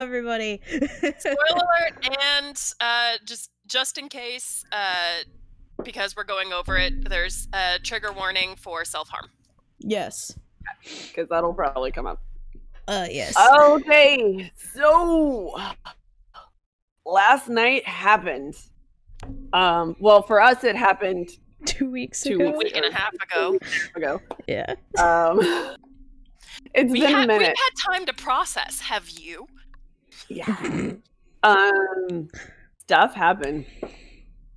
everybody. Spoiler alert, and just in case, because we're going over it, there's a trigger warning for self-harm. Yes. Because that'll probably come up. Yes. Okay, so last night happened. Well, for us, it happened 2 weeks 2 ago. weeks A week and a half ago. Yeah. It's been a minute. We've had time to process. Have you? Yeah. Stuff happened.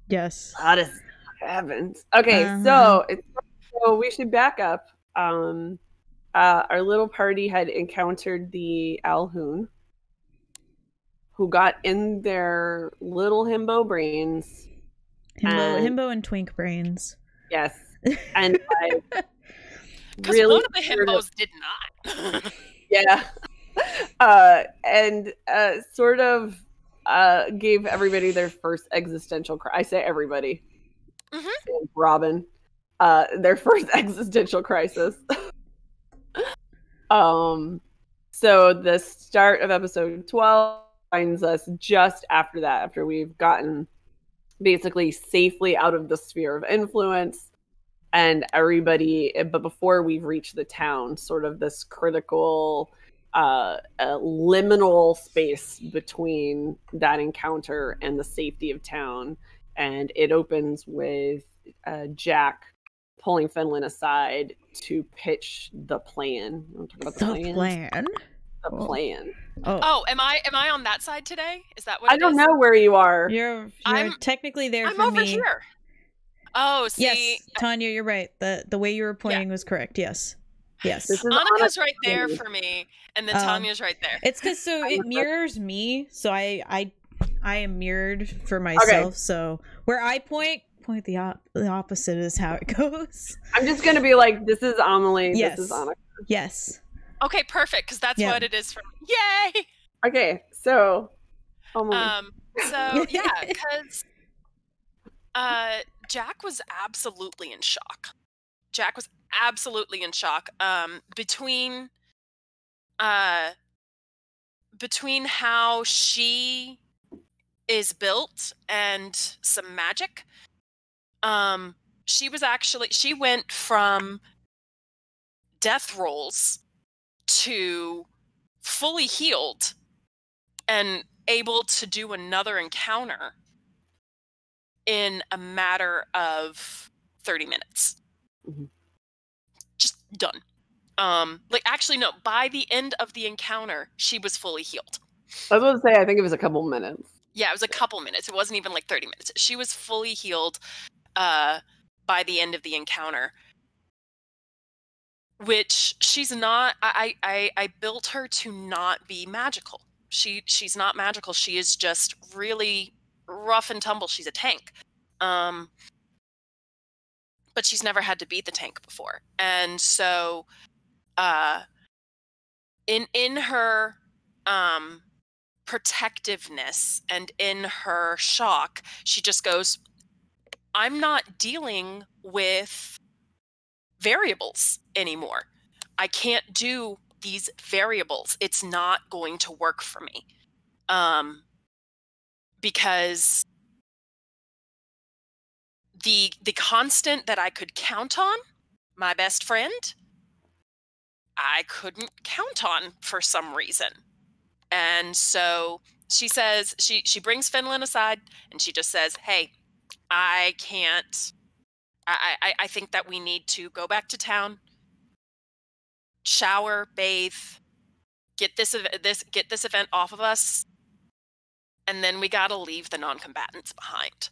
Yes. A lot of stuff happened. Okay, so we should back up. Our little party had encountered the Alhoon, who got in their little himbo brains. Himbo and twink brains. Yes. And because really one of the himbos did not. Yeah. And sort of gave everybody their first existential crisis. I say everybody. Mm-hmm. Robin. Their first existential crisis. So the start of episode 12 finds us just after that, after we've gotten basically safely out of the sphere of influence and everybody, but before we've reached the town, sort of this critical liminal space between that encounter and the safety of town. And it opens with Jack pulling Finland aside to pitch the plan. You want to talk about the plan? The plan. Oh, am I on that side today? Is that what I don't know where you are. You're technically there I'm for over me. here. Oh, see. Yes, Tanya, you're right. The way you were pointing was correct. Yes. Yes. Anika's right there for me, and then Tanya's right there. It's because it mirrors me, so I am mirrored for myself. Okay. So where I point the opposite is how it goes. I'm just gonna be like, this is Amelie. Yes. This is Anika. Yes. Okay, perfect, because that's what it is for me. Yay! Okay, so Amelie. So yeah, because Jack was absolutely in shock. Between how she is built and some magic. She went from death rolls to fully healed and able to do another encounter in a matter of 30 minutes. Mm-hmm. Just done. Actually, no, by the end of the encounter, she was fully healed. I was going to say, I think it was a couple minutes. Yeah, it was a couple minutes. It wasn't even like 30 minutes. She was fully healed by the end of the encounter. Which she's not. I built her to not be magical. She's not magical. She is just really rough and tumble. She's a tank. But she's never had to beat the tank before. And so in her protectiveness and in her shock, she just goes, I'm not dealing with variables anymore. I can't do these variables. It's not going to work for me. Because the constant that I could count on, my best friend, I couldn't count on for some reason. And so she says, she brings Finland aside and she just says, hey, I can't. I think that we need to go back to town, shower, bathe, get this event off of us, and then we gotta leave the non-combatants behind.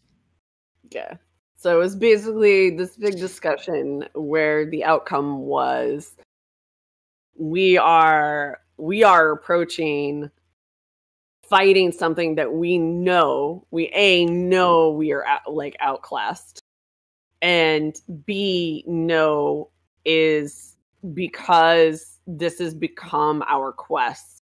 Yeah. So it was basically this big discussion where the outcome was we are approaching fighting something that we know we are outclassed, and B, no is because this has become our quest.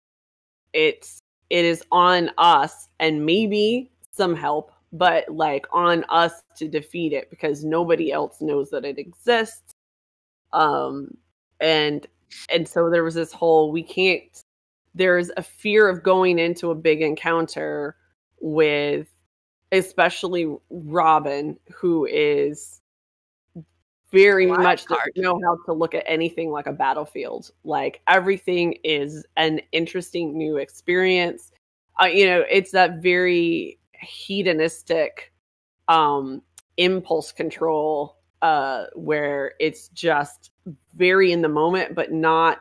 It is on us and maybe some help, but on us to defeat it because nobody else knows that it exists. And so there was this whole, we can't there's a fear of going into a big encounter with especially Robin, who is very much doesn't know how to look at anything like a battlefield. Like, everything is an interesting new experience. It's that very hedonistic impulse control where it's just very in the moment, but not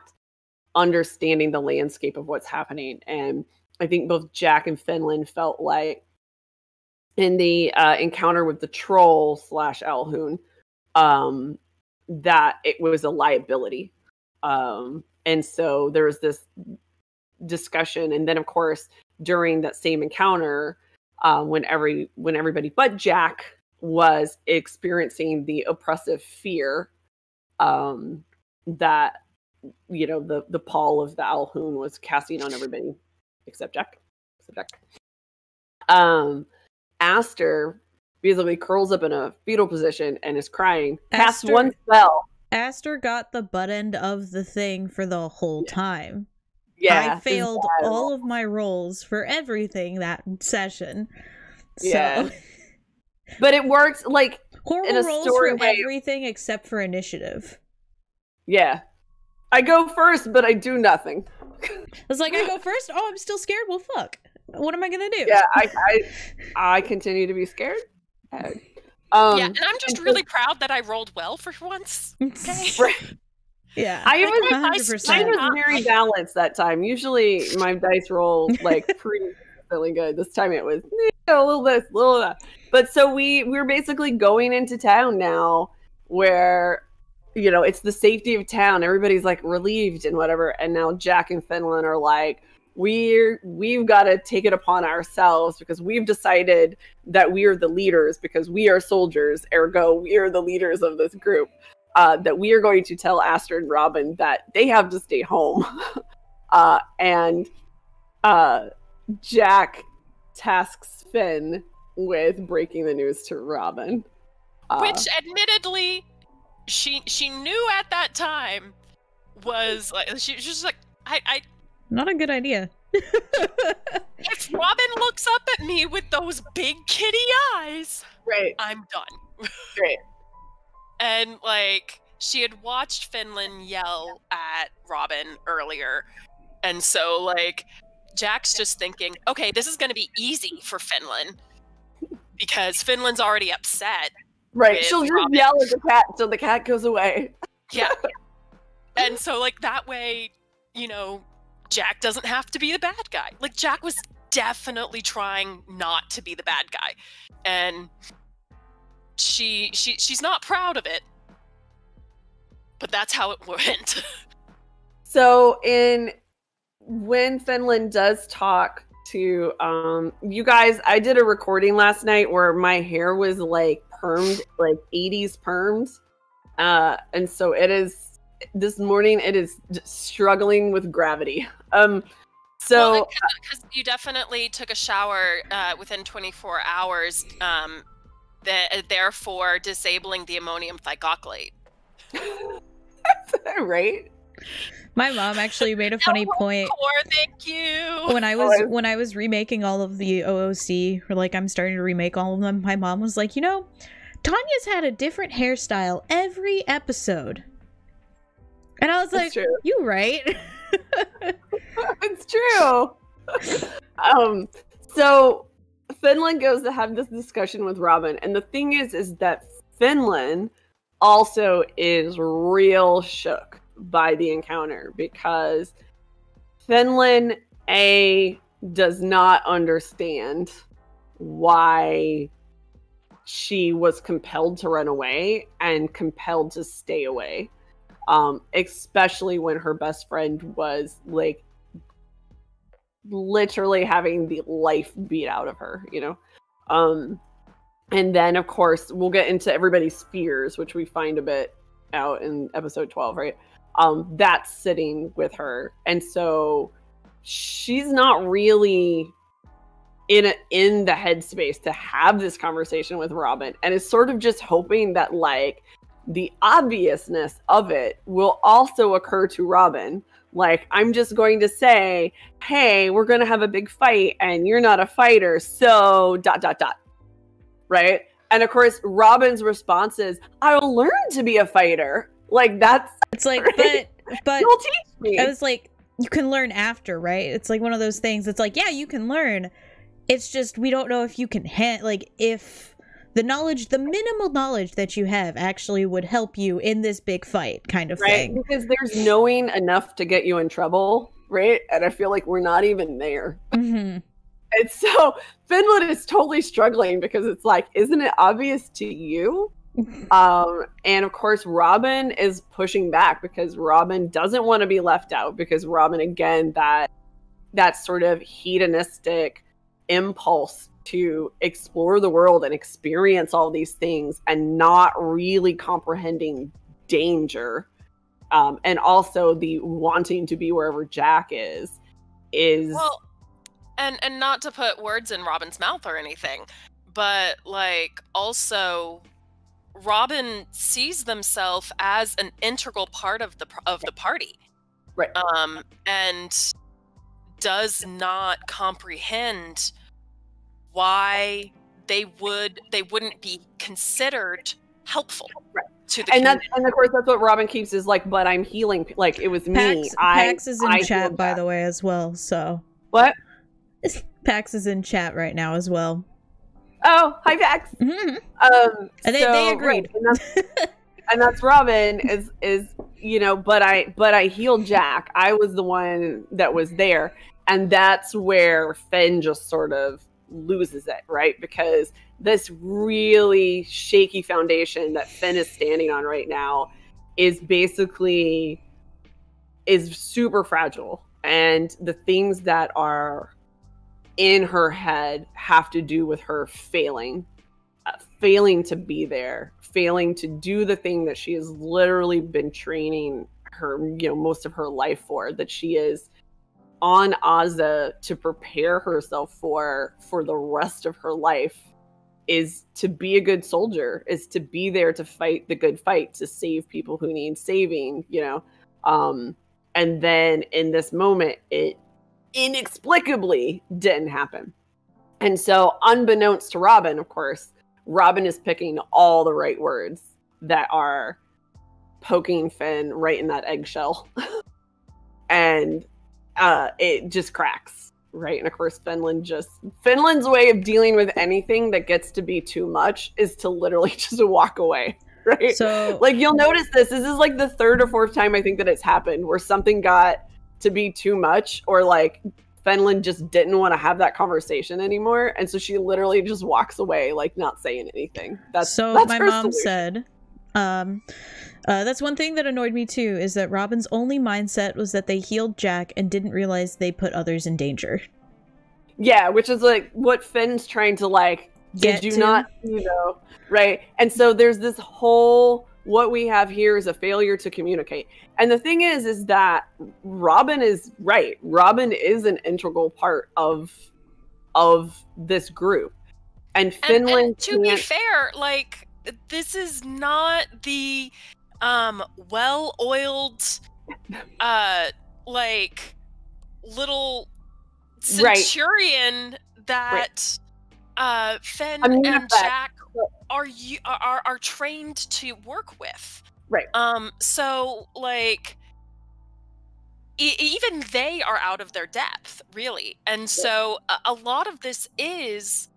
understanding the landscape of what's happening. And I think both Jack and Finland felt like in the encounter with the troll / Alhoon, that it was a liability. And so there was this discussion. And then, of course, during that same encounter, when everybody but Jack was experiencing the oppressive fear that, the pall of the Alhoon was casting on everybody except Jack. Aster basically curls up in a fetal position and is crying. Casts one spell. Aster got the butt end of the thing for the whole time. Yeah. I failed all of my rolls for everything that session. Yeah. So. But it works, like, horrible in a rolls story for everything except for initiative. Yeah. I go first, but I do nothing. I was like, I go first? Oh, I'm still scared? Well, fuck. What am I gonna do? Yeah, I continue to be scared. Yeah, and I'm just really proud that I rolled well for once. Okay. Yeah. I was very balanced that time. Usually my dice roll like pretty really good. This time it was a little this, a little that. But so we're basically going into town now where it's the safety of town. Everybody's like relieved and whatever. And now Jack and Finland are like, we've got to take it upon ourselves because we've decided that we are the leaders because we are soldiers, ergo we are the leaders of this group, that we are going to tell Aster and Robin that they have to stay home. And Jack tasks Finn with breaking the news to Robin, which admittedly she knew at that time was like, she was just like, I not a good idea. If Robin looks up at me with those big kitty eyes, right, I'm done. Right. And like, she had watched Finland yell at Robin earlier, and so like Jack's just thinking, okay, this is going to be easy for Finland because Finland's already upset. Right, she'll just yell at the cat until the cat goes away. Yeah. And so like that way, Jack doesn't have to be the bad guy. Like, Jack was definitely trying not to be the bad guy. And she's not proud of it. But that's how it went. So when Finland does talk to you guys, I did a recording last night where my hair was like permed, like 80s perms. And so this morning it is struggling with gravity. So because you definitely took a shower within 24 hours, therefore disabling the ammonium thioclate. Right. My mom actually made a funny point. Thank you. When I was remaking all of the OOC, or like I'm starting to remake all of them, my mom was like, Tanya's had a different hairstyle every episode. And I was like, you right. It's true. So Finland goes to have this discussion with Robin. And the thing is that Finland also is real shook by the encounter because Finland, does not understand why she was compelled to run away and compelled to stay away. Especially when her best friend was like literally having the life beat out of her, and then of course we'll get into everybody's fears, which we find a bit out in episode 12, right? That's sitting with her, and so she's not really in the headspace to have this conversation with Robin, and is sort of just hoping that like the obviousness of it will also occur to Robin, Like, I'm just going to say, hey, we're going to have a big fight and you're not a fighter, so ... Right? And of course, Robin's response is, I'll learn to be a fighter. Like, that's... It's like, right? but You'll teach me. I was like, you can learn after, right? It's like one of those things. It's like, yeah, you can learn. It's just, we don't know if you can, like, if the minimal knowledge that you have actually would help you in this big fight kind of thing. Because there's knowing enough to get you in trouble, right? And I feel like we're not even there. Mm-hmm. And so Finland is totally struggling because it's like, isn't it obvious to you? And of course, Robin is pushing back because Robin doesn't want to be left out, because Robin, again, that sort of hedonistic impulse to explore the world and experience all these things and not really comprehending danger, and also the wanting to be wherever Jack is well, and not to put words in Robin's mouth or anything, but like also Robin sees themselves as an integral part of the party, right? And does not comprehend why they wouldn't be considered helpful, right, to the community. And of course that's what Robin keeps is like, but I'm healing, like it was me. Pax is in chat, by the way, as well. So what? Pax is in chat right now as well. Oh, hi Pax. Mm-hmm. And they agreed. Right, and that's Robin is but I healed Jack. I was the one that was there, and that's where Finn just sort of loses it, right? Because this really shaky foundation that Finn is standing on right now is super fragile, and the things that are in her head have to do with her failing to be there, failing to do the thing that she has literally been training her, most of her life for, that she is on Azza to prepare herself for the rest of her life, is to be a good soldier, is to be there to fight the good fight, to save people who need saving, and then in this moment, it inexplicably didn't happen. And so unbeknownst to Robin, of course, Robin is picking all the right words that are poking Finn right in that eggshell. And it just cracks, right? And of course, Finland's way of dealing with anything that gets to be too much is to literally just walk away, right? So, like, you'll notice this is like the third or fourth time I think that it's happened where something got to be too much, or like Finland just didn't want to have that conversation anymore, and so she literally just walks away, like not saying anything. That's my mom solution. said, that's one thing that annoyed me too, is that Robin's only mindset was that they healed Jack and didn't realize they put others in danger. Yeah, which is like what Finn's trying to like, did you not, right? And so there's this whole, what we have here is a failure to communicate. And the thing is that Robin is right. Robin is an integral part of this group. And Finland, and to be fair, like, this is not the well-oiled like little centurion that Finn and Jack are trained to work with. Right. So like even they are out of their depth, really. And so a lot of this is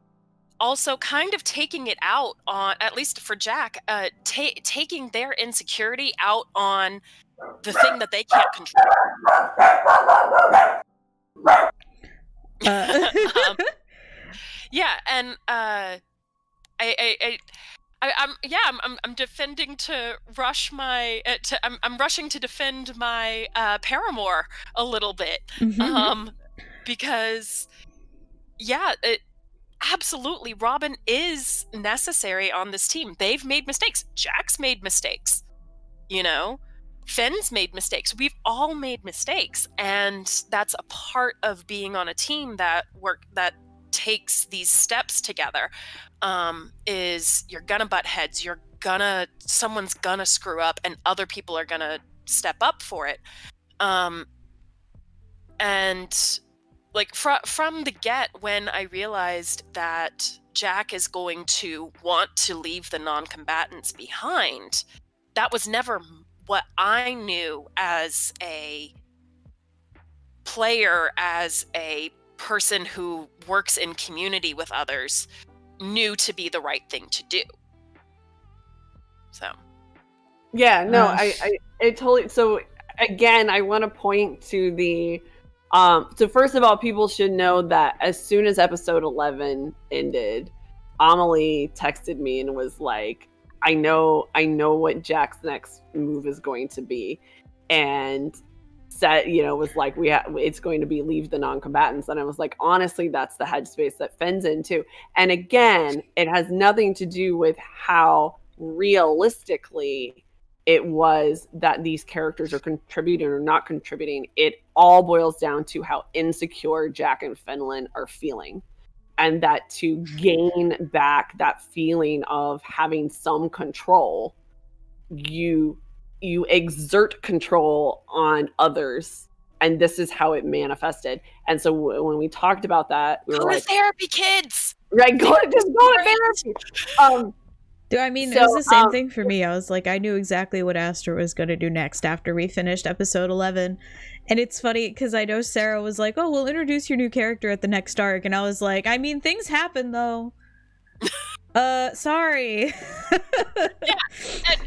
also kind of taking it out on, at least for Jack, taking their insecurity out on the thing that they can't control. Yeah, and I'm defending to rush my I'm rushing to defend my paramour a little bit, because absolutely Robin is necessary on this team. They've made mistakes. Jack's made mistakes. Finn's made mistakes. We've all made mistakes, and that's a part of being on a team that takes these steps together. Is you're gonna butt heads, someone's gonna screw up, and other people are gonna step up for it. And like from the get, when I realized that Jack is going to want to leave the non-combatants behind, that was never what I knew as a player, as a person who works in community with others, knew to be the right thing to do. So yeah, no, I totally. So again, I want to point to the so first of all, people should know that as soon as episode 11 ended, Amelie texted me and was like, I know what Jack's next move is going to be, and said, was like, it's going to be leave the non-combatants. And I was like, honestly, that's the headspace that Fenn's in too. And again, it has nothing to do with how realistically it was that these characters are contributing or not contributing. It all boils down to how insecure Jack and Fenlon are feeling. And that to gain back that feeling of having some control, you exert control on others. And this is how it manifested. And so when we talked about that, we were like, therapy, kids! Right, just go to therapy. I mean, it was the same thing for me. I was like, I knew exactly what Astor was going to do next after we finished episode 11. And it's funny because I know Sarah was like, oh, we'll introduce your new character at the next arc. And I was like, I mean, things happen though. Sorry. Yeah,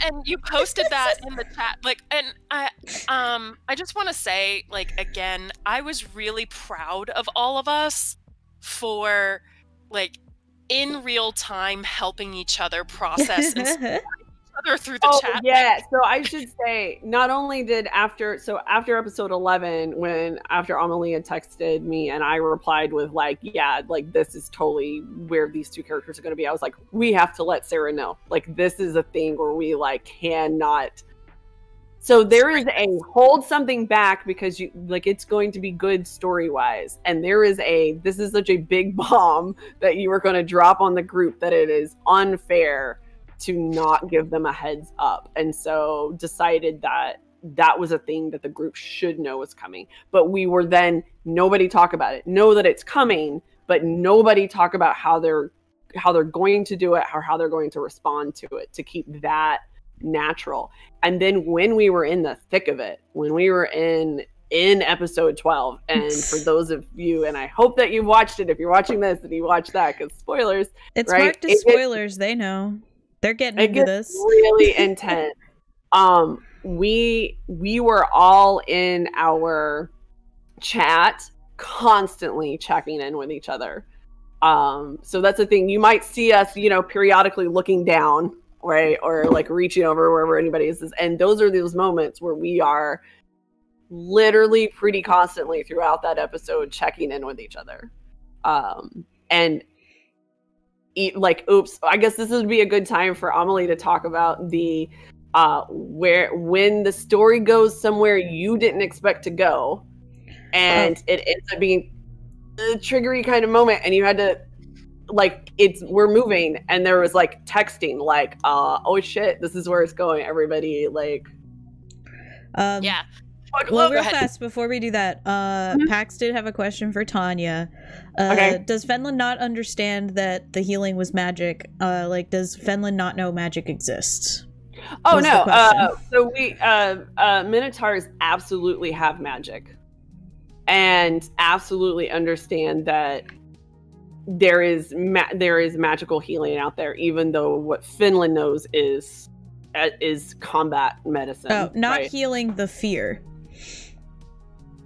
and you posted that in the chat. Like, and I just want to say, like, again, I was really proud of all of us for, like, in real time helping each other process and support each other through the chat. Yeah, so I should say, not only did after episode 11, after Amelie had texted me and I replied with like, yeah, like this is totally where these two characters are going to be, I was like, we have to let Sarah know, like this is a thing where we like cannot. So there is a hold something back because you like it's going to be good story wise, and this is such a big bomb that you were going to drop on the group that it is unfair to not give them a heads up, and so decided that was a thing that the group should know was coming. But we were then nobody talk about it, know that it's coming, but nobody talk about how they're going to do it, or how they're going to respond to it to keep that natural. And then when we were in the thick of it, when we were in episode 12, and for those of you, and I hope that you watched it, if you're watching this and you watch that, because spoilers, it's right? marked as spoilers. They know they're getting into this really intense. We were all in our chat constantly checking in with each other. So that's the thing. You might see us, periodically looking down, right, or like reaching over wherever anybody is, and those are those moments where we are literally pretty constantly throughout that episode checking in with each other. And oops, I guess this would be a good time for Amelie to talk about the when the story goes somewhere you didn't expect to go, and it ends up being a triggery kind of moment, and you had to we're moving, and there was like texting like oh shit, this is where it's going, everybody, like yeah. Well, real fast before we do that, Pax did have a question for Tanya. Okay. Does Fenlon not understand that the healing was magic? Does Fenlon not know magic exists? Oh no. So we Minotaurs absolutely have magic, and absolutely understand that there is magical healing out there, even though what Fenlon knows is combat medicine. Oh, not right? healing the fear.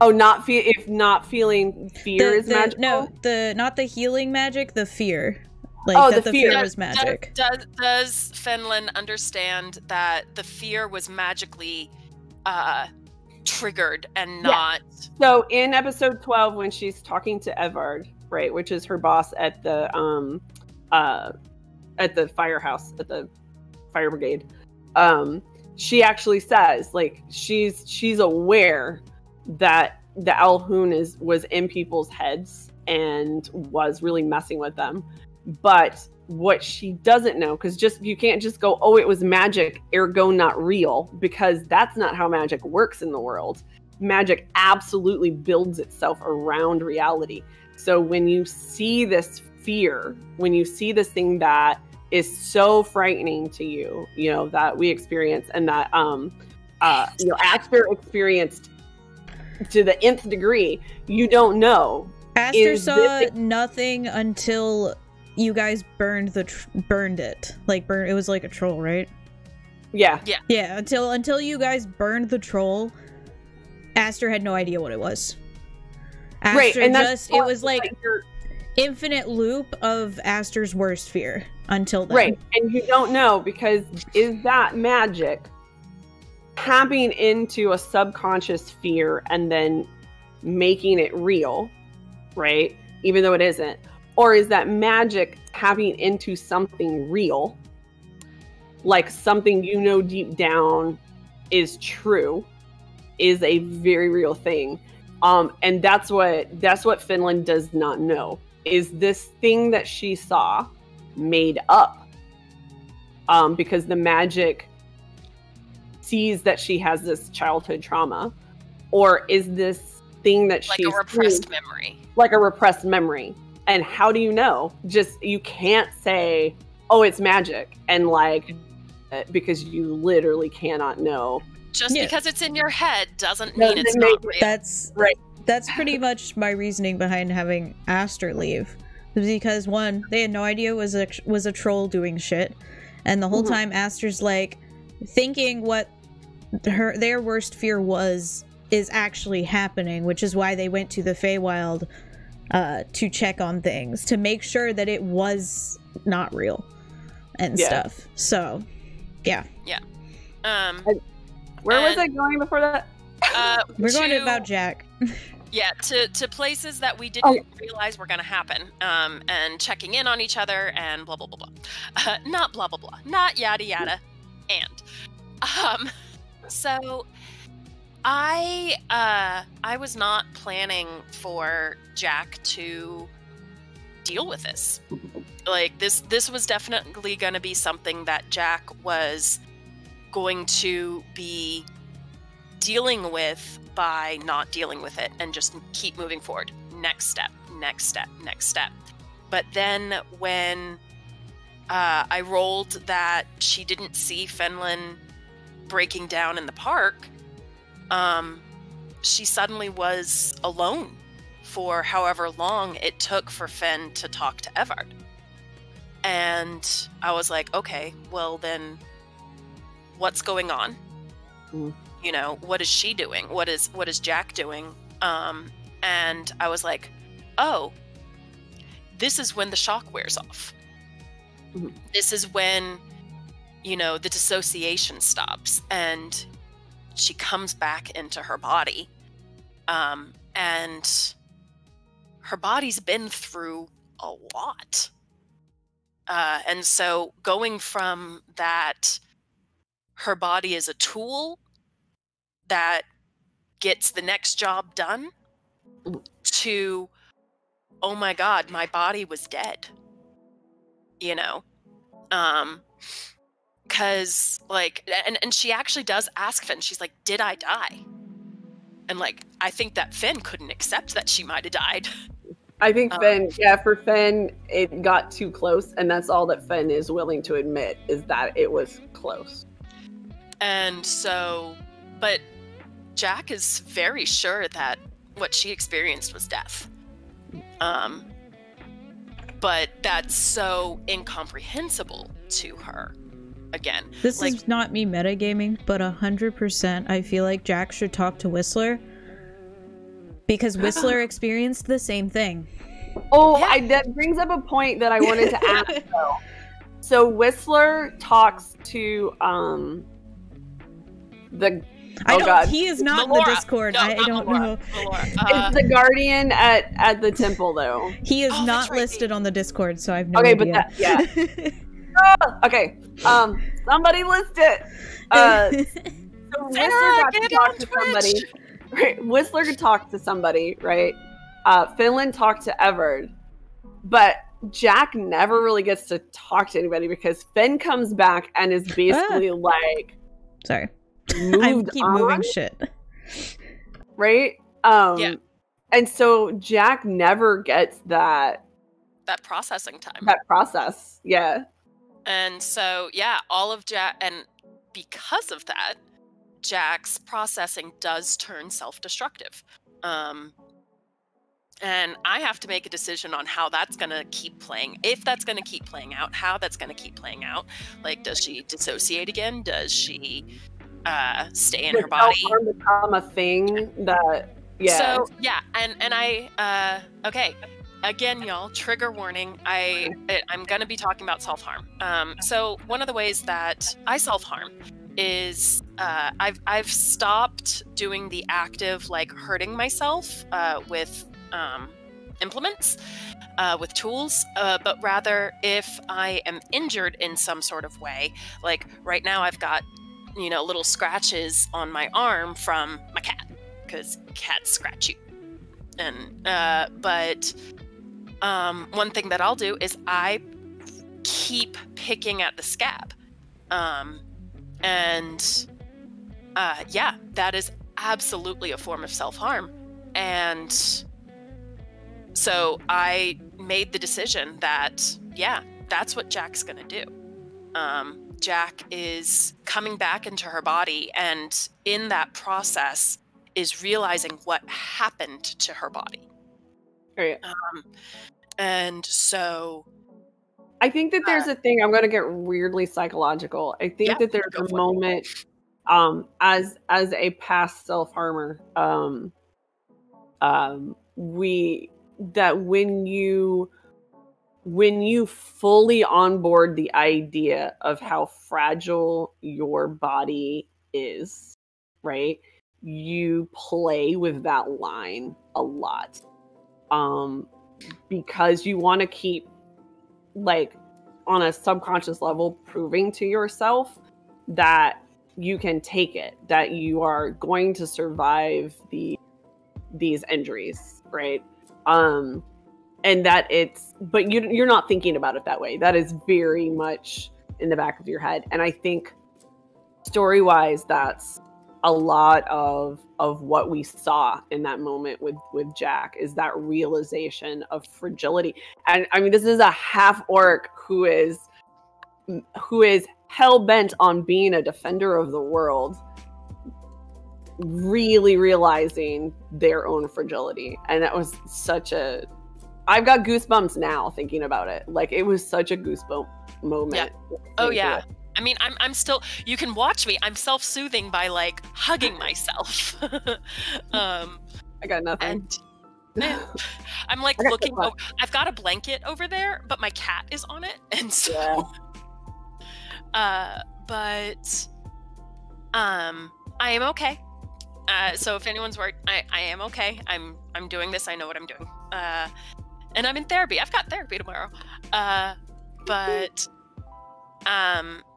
Oh, if not feeling fear is magical? No, not the healing magic, the fear. The fear was magic. Does Fenlon understand that the fear was magically triggered and not... So in episode 12, when she's talking to Evard, right, which is her boss at the firehouse, at the fire brigade, she actually says, like, she's aware that the Alhoon was in people's heads and was really messing with them. But what she doesn't know, because you can't just go, oh, it was magic, ergo not real, because that's not how magic works in the world. magic absolutely builds itself around reality. So when you see this fear, when you see this thing that is so frightening to you, you know, that we experience, and that you know, Aster experienced to the nth degree, you don't know. Aster saw nothing until you guys burned it. Like it was like a troll, right? Yeah. Yeah, until you guys burned the troll, Aster had no idea what it was. Aster right, and it was like infinite loop of Aster's worst fear until then. Right, and you don't know, because is that magic tapping into a subconscious fear and then making it real, right? Even though it isn't. Or is that magic tapping into something real, like something you know deep down is true, is a very real thing. And that's what Finland does not know. Is this thing that she saw made up? Because the magic sees that she has this childhood trauma, or is this thing that she's like a repressed memory? Like a repressed memory. And how do you know? Just, you can't say, oh, it's magic, and like, because you literally cannot know. Just because it's in your head doesn't mean it's not real. That's right. That's pretty much my reasoning behind having Aster leave. Because one, they had no idea it was a troll doing shit, and the whole time Aster's like thinking what their worst fear is actually happening, which is why they went to the Feywild to check on things, to make sure that it was not real and stuff. So, yeah. Where was I going before that? We're going to about Jack. Yeah, to places that we didn't realize were going to happen, and checking in on each other, and blah, blah, blah, blah. Not blah, blah, blah. Not yada, yada. And. So, I was not planning for Jack to deal with this. Like, this was definitely going to be something that Jack was going to be dealing with by not dealing with it and just keep moving forward. Next step, next step, next step. But then when I rolled that she didn't see Fenlin breaking down in the park, she suddenly was alone for however long it took for Fen to talk to Evard. And I was like, okay, well then, what's going on? You know, what is she doing? What is Jack doing? And I was like, oh, this is when the shock wears off. This is when, you know, the dissociation stops and she comes back into her body. And her body's been through a lot. And so going from that, her body is a tool that gets the next job done, to, oh my God, my body was dead. You know? Cause like, and she actually does ask Finn, she's like, did I die? And like, I think that Finn couldn't accept that she might have died. I think Finn, for Finn, it got too close, and that's all that Finn is willing to admit, is that it was close. And so, but Jack is very sure that what she experienced was death. But that's so incomprehensible to her. Again, this like, is not me metagaming, but 100% I feel like Jack should talk to Whistler, because Whistler experienced the same thing. Oh, that brings up a point that I wanted to ask though. So Whistler talks to he is not in the Discord. No, I don't know. It's the Guardian at the temple though. He is not listed on the Discord, so I've no idea. Okay, somebody list it. So Whistler got to talk to somebody. Right, Whistler could talk to somebody, right? Finland talked to Evard, but Jack never really gets to talk to anybody because Finn comes back and is basically like, sorry, moved I keep on? moving shit. right? Yeah. And so Jack never gets that processing time. That process. Yeah. And so, yeah, all of Jack, and because of that, Jack's processing does turn self-destructive. And I have to make a decision on how that's going to keep playing, if that's going to keep playing out, how that's going to keep playing out. Like, does she dissociate again? Does she stay in her body? Self-harm become a thing that, yeah. So, yeah, and I, okay, again, y'all, trigger warning, I'm going to be talking about self-harm. So one of the ways that I self-harm is I've stopped doing the active, like, hurting myself with implements, with tools, but rather if I am injured in some sort of way, like right now I've got, little scratches on my arm from my cat, because cats scratch you. And but one thing that I'll do is I keep picking at the scab. Yeah, that is absolutely a form of self-harm. And so I made the decision that, yeah, that's what Jack's gonna do. Jack is coming back into her body, and in that process is realizing what happened to her body. Right. And so I think that there's a thing, I'm going to get weirdly psychological. I think that there's a moment, as a past self-harmer, that when you fully onboard the idea of how fragile your body is, right? You play with that line a lot. Because you want to keep, like, on a subconscious level, proving to yourself that you can take it, that you are going to survive these injuries, right? And that but you're not thinking about it that way. That is very much in the back of your head. And I think story-wise, that's a lot of what we saw in that moment with Jack, is that realization of fragility. And I mean, this is a half orc who is hell-bent on being a defender of the world, really realizing their own fragility. And that was I've got goosebumps now thinking about it. Like, it was such a goosebump moment. Yeah. Oh yeah. I mean, I'm still, you can watch me, I'm self-soothing by, like, hugging myself. I got nothing. And I'm like looking over, I've got a blanket over there, but my cat is on it. And so, but I am okay. So if anyone's worried, I am okay. I'm doing this. I know what I'm doing. And I'm in therapy. I've got therapy tomorrow.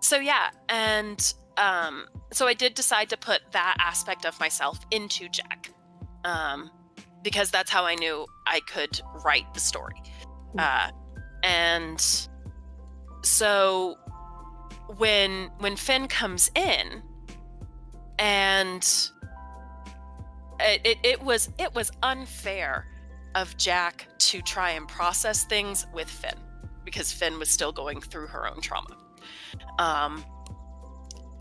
So yeah, and so I did decide to put that aspect of myself into Jack, because that's how I knew I could write the story. And so when Finn comes in, and it was unfair of Jack to try and process things with Finn, because Finn was still going through her own trauma.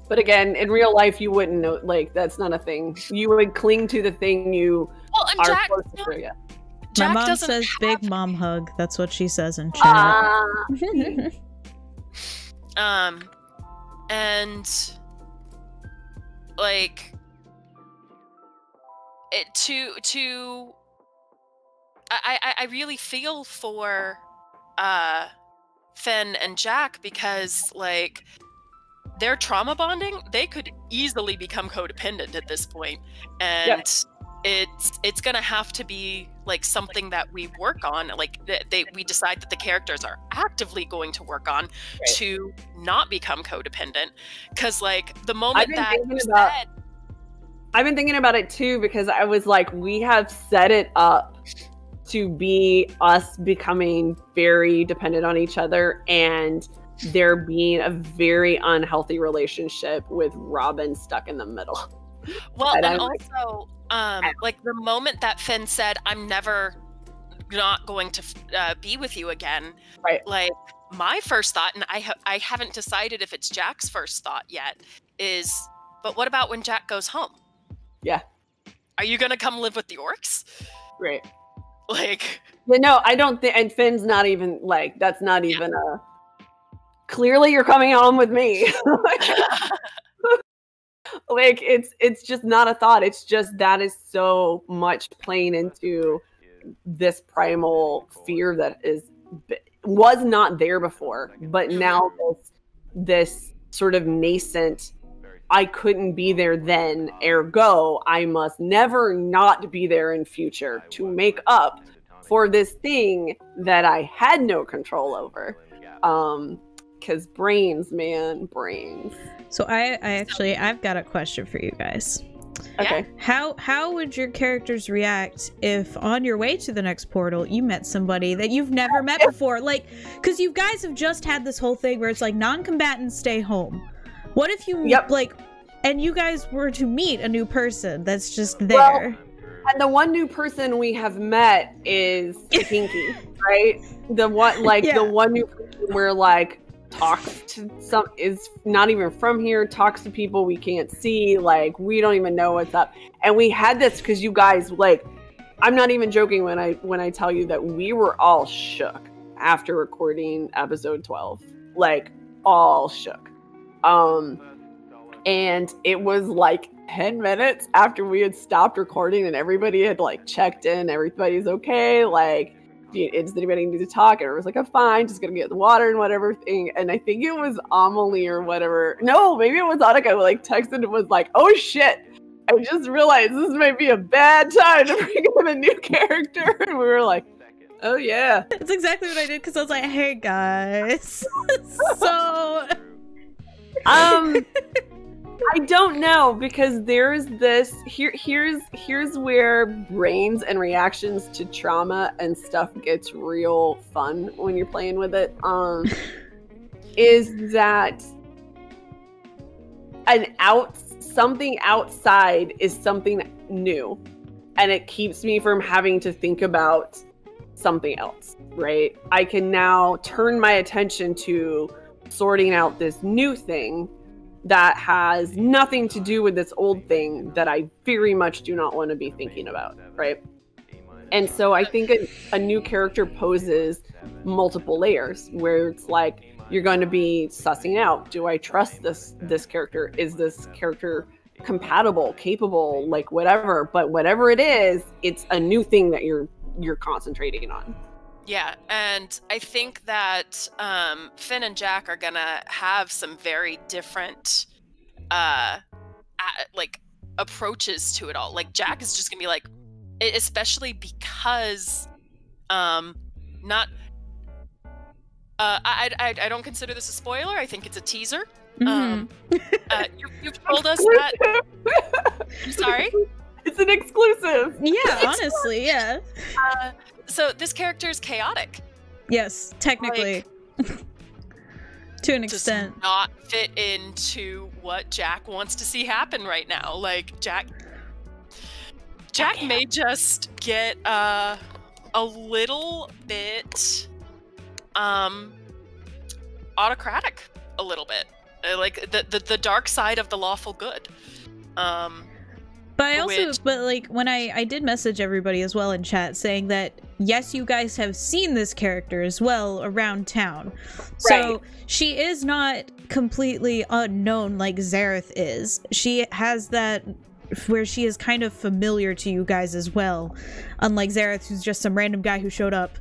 But again, in real life, you wouldn't know. Like, that's not a thing. You would cling to the thing you are Jack, close to. Yeah. Jack My mom says big mom hug. That's what she says in chat. And like it I really feel for Finn and Jack, because, like, their trauma bonding, they could easily become codependent at this point. And it's gonna have to be, like, something that we work on, like, we decide that the characters are actively going to work on to not become codependent. Because, like, the moment that you said, I've been thinking about it too, because I was like, we have set it up to be us becoming very dependent on each other, and there being a very unhealthy relationship with Robin stuck in the middle. Well, and also, like the moment that Finn said, "I'm never not going to be with you again," Right. like my first thought, and I haven't decided if it's Jack's first thought yet, is, but what about when Jack goes home? Yeah. Are you gonna come live with the orcs? Right. Like, But no, I don't think, and Finn's not even like, that's not even a, clearly you're coming home with me. Like, it's just not a thought. It's just, that is so much playing into this primal fear that was not there before, but now this sort of nascent, I couldn't be there then, ergo I must never not be there in future to make up for this thing that I had no control over. Because brains, man, brains. So I've got a question for you guys. Okay. How would your characters react if on your way to the next portal you met somebody that you've never met before? Like, because you guys have just had this whole thing where it's like non-combatants stay home. What if you like, and you guys were to meet a new person that's just there? Well, and the one new person we have met is Pinky, right? The one, like the one new person we're like, talks to some, is not even from here, talks to people we can't see, like we don't even know what's up. And we had this because you guys, like, I'm not even joking when I tell you that we were all shook after recording episode 12, like all shook. And it was like 10 minutes after we had stopped recording and everybody had like checked in, everybody's okay, like, does anybody need to talk? And it was like, I'm fine, just gonna get the water and whatever thing. And I think it was Amelie or whatever. No, maybe it was Anika who like texted and was like, oh shit, I just realized this might be a bad time to bring in a new character. And we were like, oh yeah. That's exactly what I did, because I was like, hey guys. So I don't know, because there's this here's where brains and reactions to trauma and stuff gets real fun when you're playing with it. Is that something outside is something new, and it keeps me from having to think about something else, right? I can now turn my attention to sorting out this new thing that has nothing to do with this old thing that I very much do not want to be thinking about, right? And so I think a new character poses multiple layers where it's like, you're going to be sussing out, do I trust this character? Is this character compatible, capable, like whatever? But whatever it is, it's a new thing that you're concentrating on. Yeah, and I think that Finn and Jack are gonna have some very different, like, approaches to it all. Like, Jack is just gonna be like, especially because, I don't consider this a spoiler. I think it's a teaser. You've told us that. I'm sorry. It's an exclusive. Yeah, honestly, yeah. So this character is chaotic. Yes, technically. Like, to an extent. Does not fit into what Jack wants to see happen right now. Like, Jack may just get a little bit autocratic, a little bit. Like the dark side of the lawful good. But I also, but like, when I did message everybody as well in chat saying that, yes, you guys have seen this character as well around town. So she is not completely unknown like Zareth is. She has that where she is kind of familiar to you guys as well. Unlike Zareth, who's just some random guy who showed up.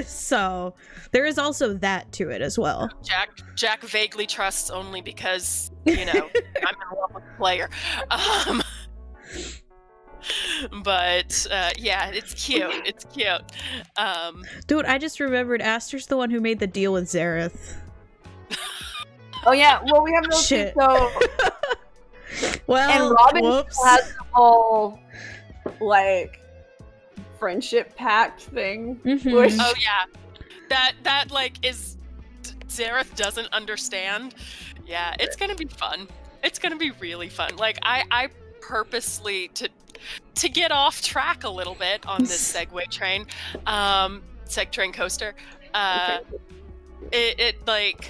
So there is also that to it as well. Jack vaguely trusts only because, you know, I'm in love with the player. But yeah, it's cute. It's cute. Dude, I just remembered Aster's the one who made the deal with Zareth. Oh yeah, well we have no shit. So well, and Robin whoops. has the whole like friendship pact thing. Mm-hmm. Which... Oh yeah, that like is Zareth doesn't understand. Yeah, it's gonna be fun. It's gonna be really fun. Like I purposely to get off track a little bit on this Segway train, Seg train coaster, it like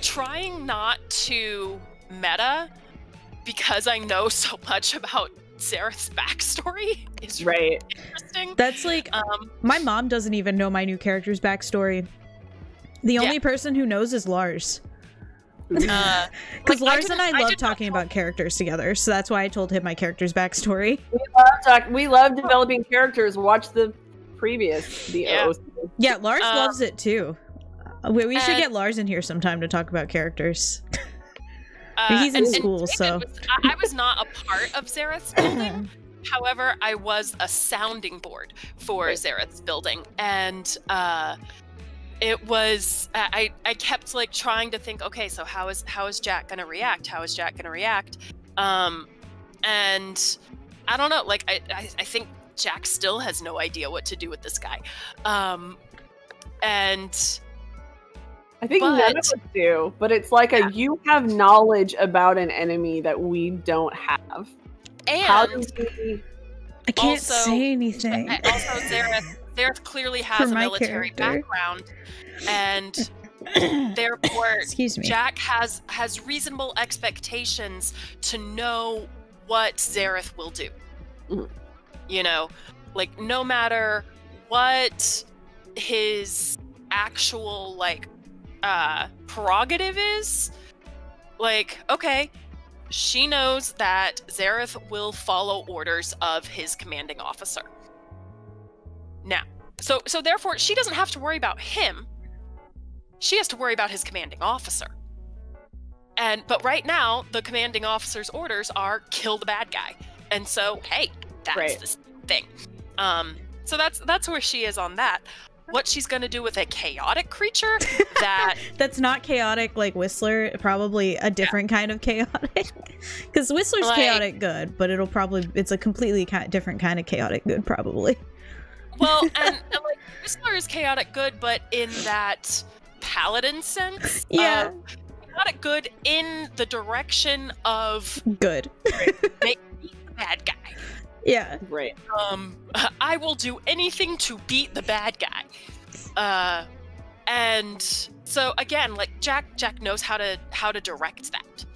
trying not to meta because I know so much about Zareth's backstory is really interesting. That's like my mom doesn't even know my new character's backstory. The only person who knows is Lars. Because Lars and I love talking about characters together, so that's why I told him my character's backstory. We love developing characters. Watch the previous OOC. Yeah, Lars loves it too. We should get Lars in here sometime to talk about characters. He's in school, so I was not a part of Zareth's building. However, I was a sounding board for Zareth's building, and it was I kept like trying to think, okay, so how is Jack gonna react? How is Jack gonna react? And I don't know, like I think Jack still has no idea what to do with this guy. And I think none of us do, but it's like you have knowledge about an enemy that we don't have. And how do we... I can't say anything. Also, Zareth clearly has a military background, and therefore Jack has reasonable expectations to know what Zareth will do. Mm-hmm. You know, like no matter what his actual like prerogative is, like, okay, she knows that Zareth will follow orders of his commanding officer. Now, so therefore she doesn't have to worry about him. She has to worry about his commanding officer. But right now, the commanding officer's orders are kill the bad guy. And so, hey, that's the thing. So that's where she is on that. What she's going to do with a chaotic creature that's not chaotic like Whistler, probably a different kind of chaotic. Because Whistler's like, chaotic good, but it's a completely different kind of chaotic good, probably. Well, and like Whistler is chaotic good, but in that paladin sense. Yeah. Chaotic good in the direction of good. Make me the bad guy. Yeah. Right. I will do anything to beat the bad guy. And so again, like Jack knows how to direct that.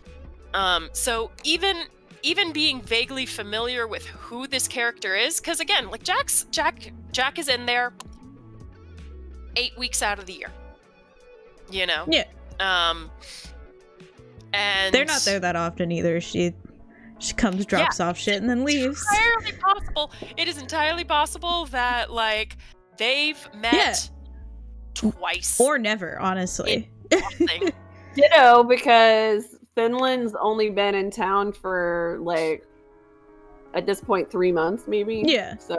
So even being vaguely familiar with who this character is, because again, like Jack is in there 8 weeks out of the year. You know? Yeah. And they're not there that often either. She comes, drops off shit, and then leaves. It is entirely possible that, like, they've met twice. Or never, honestly. Ditto, because Finland's only been in town for, like, at this point, 3 months, maybe? Yeah. So,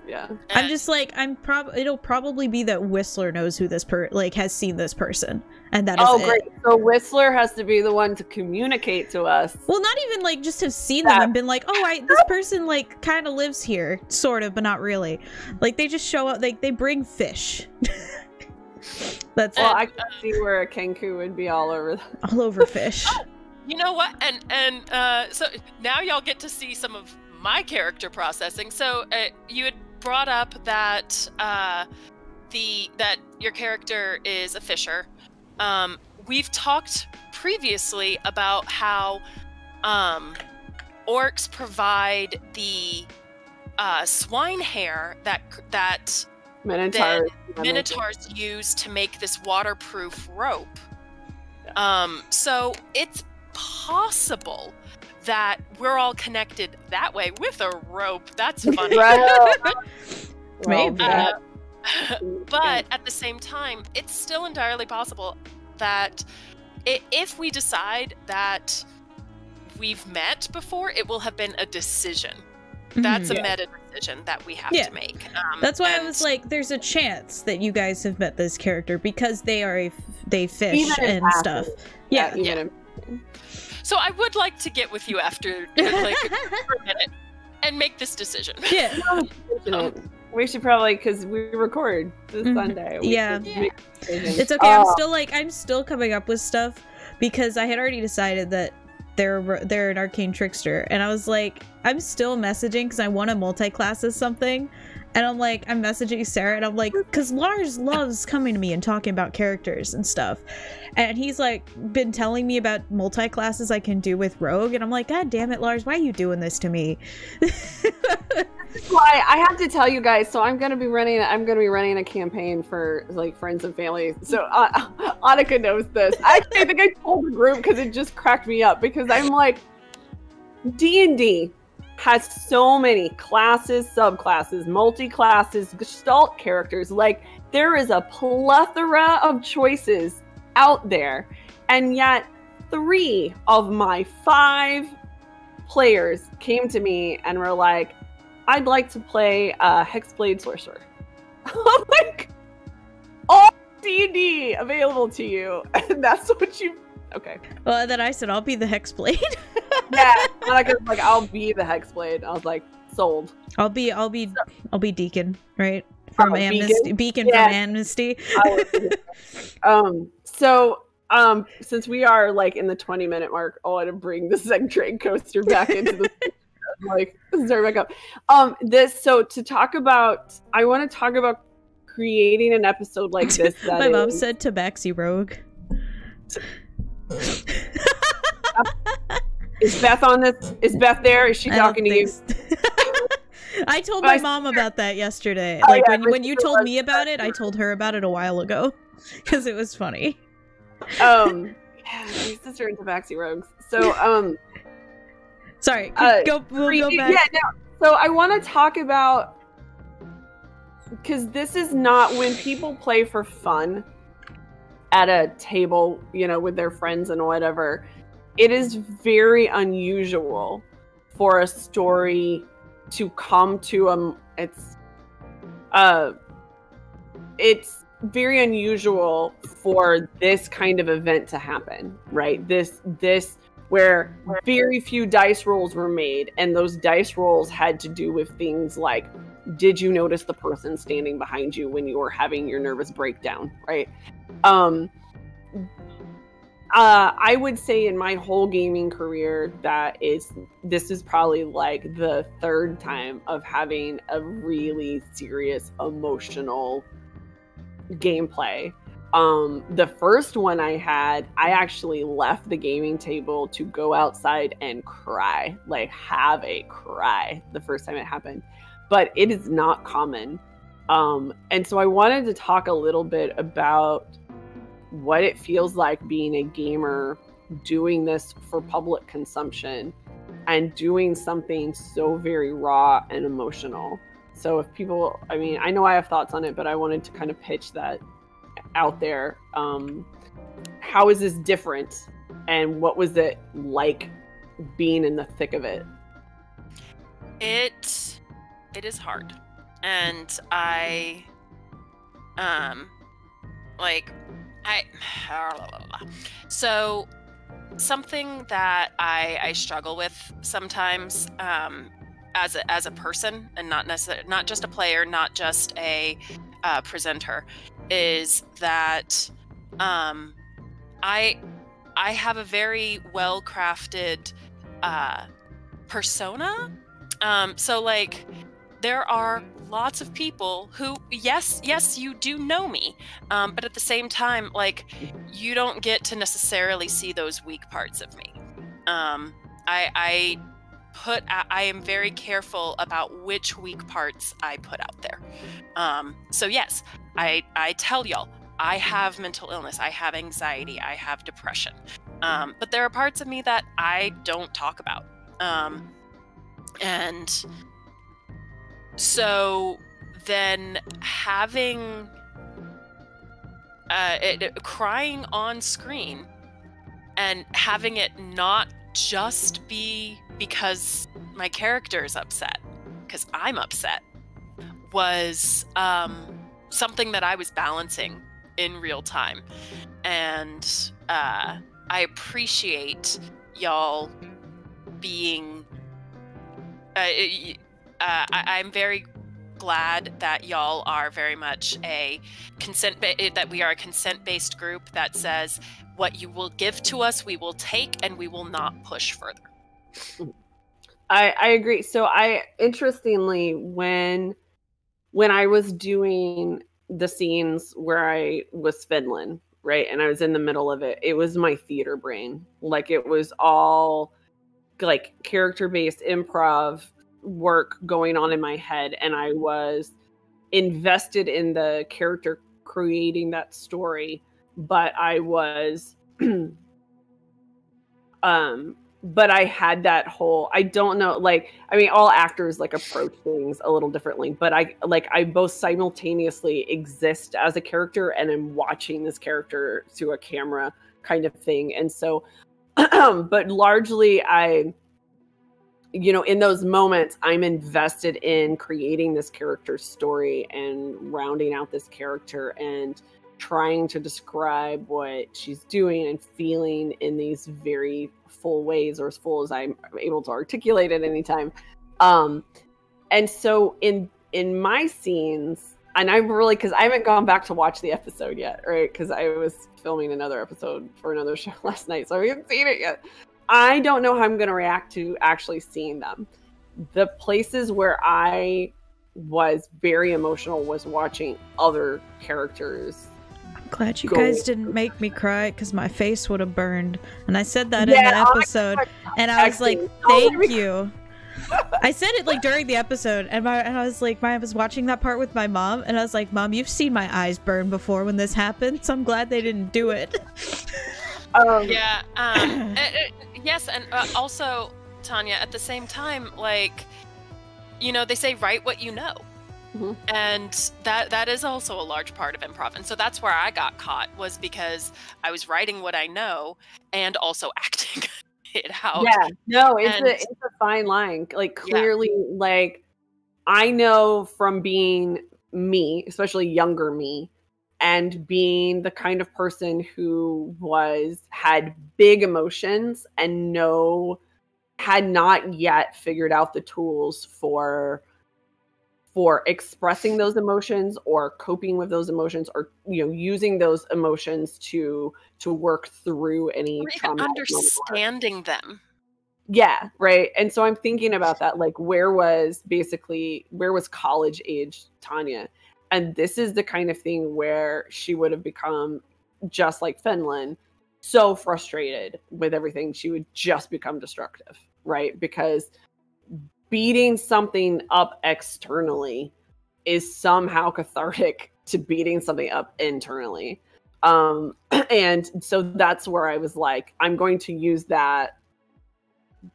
yeah. I'm just like, it'll probably be that Whistler knows who this has seen this person. And that is great. So Whistler has to be the one to communicate to us. Well, not even like just have seen them and been like, this person like kind of lives here, sort of, but not really. Like they just show up, like they bring fish. That's I can see where a Kenku would be all over fish. Oh, you know what? And so now y'all get to see some of my character processing. So you had brought up that that your character is a fisher. We've talked previously about how orcs provide the swine hair that Minotaurs use to make this waterproof rope. Yeah. So it's possible that we're all connected that way with a rope. That's funny. Maybe. But at the same time, it's still entirely possible that if we decide that we've met before, it will have been a decision. That's a meta decision that we have to make. That's why I was like, there's a chance that you guys have met this character because they fish and stuff. Yeah. So I would like to get with you after like for a minute and make this decision. Yeah. We should probably, because we record this Sunday. It's okay. I'm still coming up with stuff because I had already decided that they're an arcane trickster, and I was like, I'm still messaging because I want to multi-class as something, and I'm messaging Sarah, and I'm like, because Lars loves coming to me and talking about characters and stuff, and he's like been telling me about multi-classes I can do with Rogue, and I'm like, God damn it, Lars, why are you doing this to me? Why I have to tell you guys, so I'm gonna be running a campaign for like friends and family. So Anika knows this. Actually, I think I told the group because it just cracked me up, because I'm like, D&D has so many classes, subclasses, multi-classes, gestalt characters. Like, there is a plethora of choices out there, and yet 3 of my 5 players came to me and were like, I'd like to play Hexblade Sorcerer. I'm like, all D&D available to you, and that's what you... Okay. Well, and then I said, I'll be the Hexblade. Yeah, like I'll be the Hexblade. I was like, sold. I'll be Deacon, right? From Amnesty. Beacon from Amnesty. Since we are like in the 20-minute mark, I want to bring the Zeg Train coaster back into the like start back up. I want to talk about creating an episode like this. My mom said Tabaxi Rogue. Is Beth on this? Is Beth there? Is she talking to you? I told my mom about that yesterday. When you told me about it, I told her about it a while ago because it was funny. Yeah, my sister and Tabaxi Rogues. So sorry, we'll go back. Yeah, no. So I want to talk about, because this is not when people play for fun at a table, with their friends and whatever. It is very unusual for a story to come to it's very unusual for this kind of event to happen, right? This where very few dice rolls were made, and those dice rolls had to do with things like, did you notice the person standing behind you when you were having your nervous breakdown, right? I would say in my whole gaming career this is probably like the 3rd time of having a really serious emotional gameplay. The first one I actually left the gaming table to go outside and cry, like have a cry the first time it happened. But it is not common. And so I wanted to talk a little bit about what it feels like being a gamer, doing this for public consumption and doing something so very raw and emotional. So if people, I know I have thoughts on it, but I wanted to kind of pitch that out there. How is this different, and what was it like being in the thick of it? It is hard, and so something that I struggle with sometimes, as a person, and not just a player, not just a presenter, is that I have a very well crafted persona. So like, there are lots of people who, yes, you do know me, but at the same time, like, you don't get to necessarily see those weak parts of me. I am very careful about which weak parts I put out there. So yes, I tell y'all, I have mental illness, I have anxiety, I have depression. But there are parts of me that I don't talk about. And so then having crying on screen and having it not just be because my character is upset, because I'm upset, was something that I was balancing in real time. And I appreciate y'all being I'm very glad that y'all are very much a that we are a consent-based group that says what you will give to us, we will take, and we will not push further. I agree. So interestingly, when I was doing the scenes where I was Finland, right, and I was in the middle of it, it was my theater brain. Like, it was all like character-based improv work going on in my head, and I was invested in the character creating that story, but I was but I had that whole, I don't know, like, I mean, all actors like approach things a little differently, but I both simultaneously exist as a character and am watching this character to a camera kind of thing. And so but largely in those moments, I'm invested in creating this character's story and rounding out this character and trying to describe what she's doing and feeling in these very full ways, or as full as I'm able to articulate at any time. And so in my scenes, and I'm really, because I haven't gone back to watch the episode yet, right? Because I was filming another episode for another show last night, so I haven't seen it yet. I don't know how I'm going to react to actually seeing them. The places where I was very emotional was watching other characters. I'm glad you guys didn't make me cry, because my face would have burned. And I said that in the episode, and I was like, thank you. I said it like during the episode, and I was like, I was watching that part with my mom, and I was like, Mom, you've seen my eyes burn before when this happened, so I'm glad they didn't do it. Yes, and also, Tanya, at the same time, like, they say write what you know. Mm-hmm. And that is also a large part of improv. And so that's where I got caught, was because I was writing what I know and also acting it out. Yeah, no, it's a fine line. Like, clearly, like, I know from being me, especially younger me, and being the kind of person who had big emotions and had not yet figured out the tools for expressing those emotions or coping with those emotions, or using those emotions to work through any trauma, understanding them. Yeah, right. And so I'm thinking about that, like, where was college age Tanya? And this is the kind of thing where she would have become, just like Finland, so frustrated with everything, she would just become destructive, right? Because beating something up externally is somehow cathartic to beating something up internally. And so that's where I was like, I'm going to use that,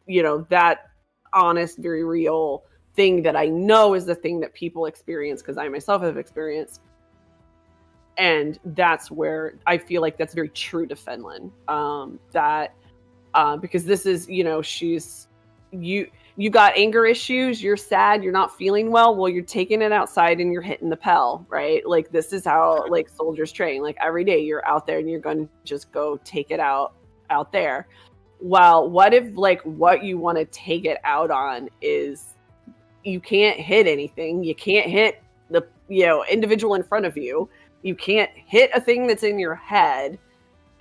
that honest, very real thing that I know is the thing that people experience, because I myself have experienced. And that's where I feel like that's very true to Finland. Because this is, you got anger issues, you're sad, you're not feeling well, you're taking it outside and you're hitting the Pell, right? Like, this is how, like, soldiers train. Like, every day you're out there and you're going to just go take it out there. Well, what if, like, what you want to take it out on is, you can't hit anything. You can't hit the individual in front of you. You can't hit a thing that's in your head.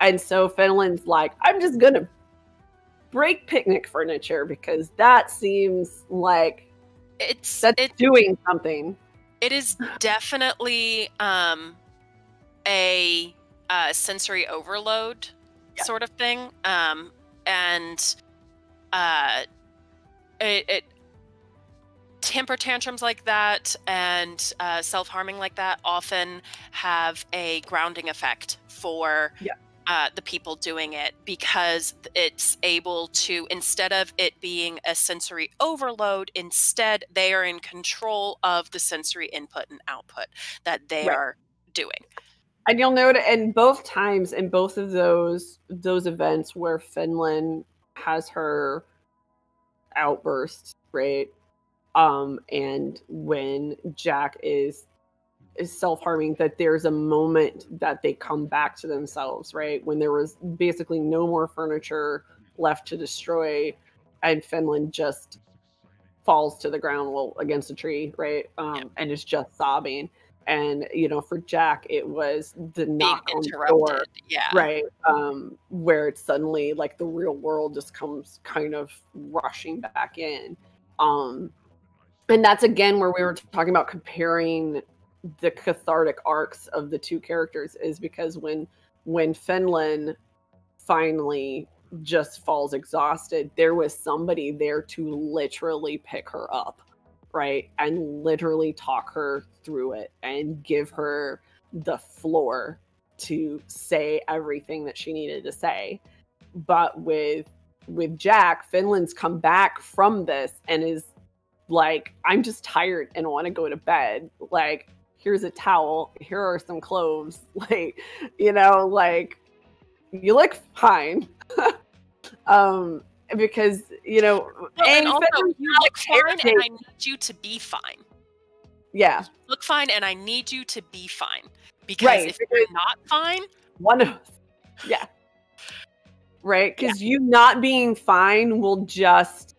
And so Finland's like, I'm just going to break picnic furniture, because that seems like it's doing something. It is definitely a sensory overload sort of thing. And it temper tantrums like that and self-harming like that often have a grounding effect for the people doing it, because it's able to, instead of it being a sensory overload, instead they are in control of the sensory input and output that they are doing. And you'll note in both times, in both of those events where Finland has her outbursts, right? And when Jack is self-harming, that there's a moment that they come back to themselves, right? When there was basically no more furniture left to destroy, and Finland just falls to the ground against a tree, right? And is just sobbing. And, for Jack, it was the knock on the door, right? Where it's suddenly like the real world just comes kind of rushing back in. And that's again where we were talking about comparing the cathartic arcs of the two characters, is because when Finland finally just falls exhausted, there was somebody there to literally pick her up, right? And literally talk her through it and give her the floor to say everything that she needed to say. But with Jack, Finland's come back from this and is like, I'm just tired and want to go to bed. Like, here's a towel, here are some clothes. Like, like, you look fine. Because, and also, you look fine and I need you to be fine. Yeah. You look fine and I need you to be fine. Because if you're not fine, one of us. Yeah. Right? Because you not being fine will just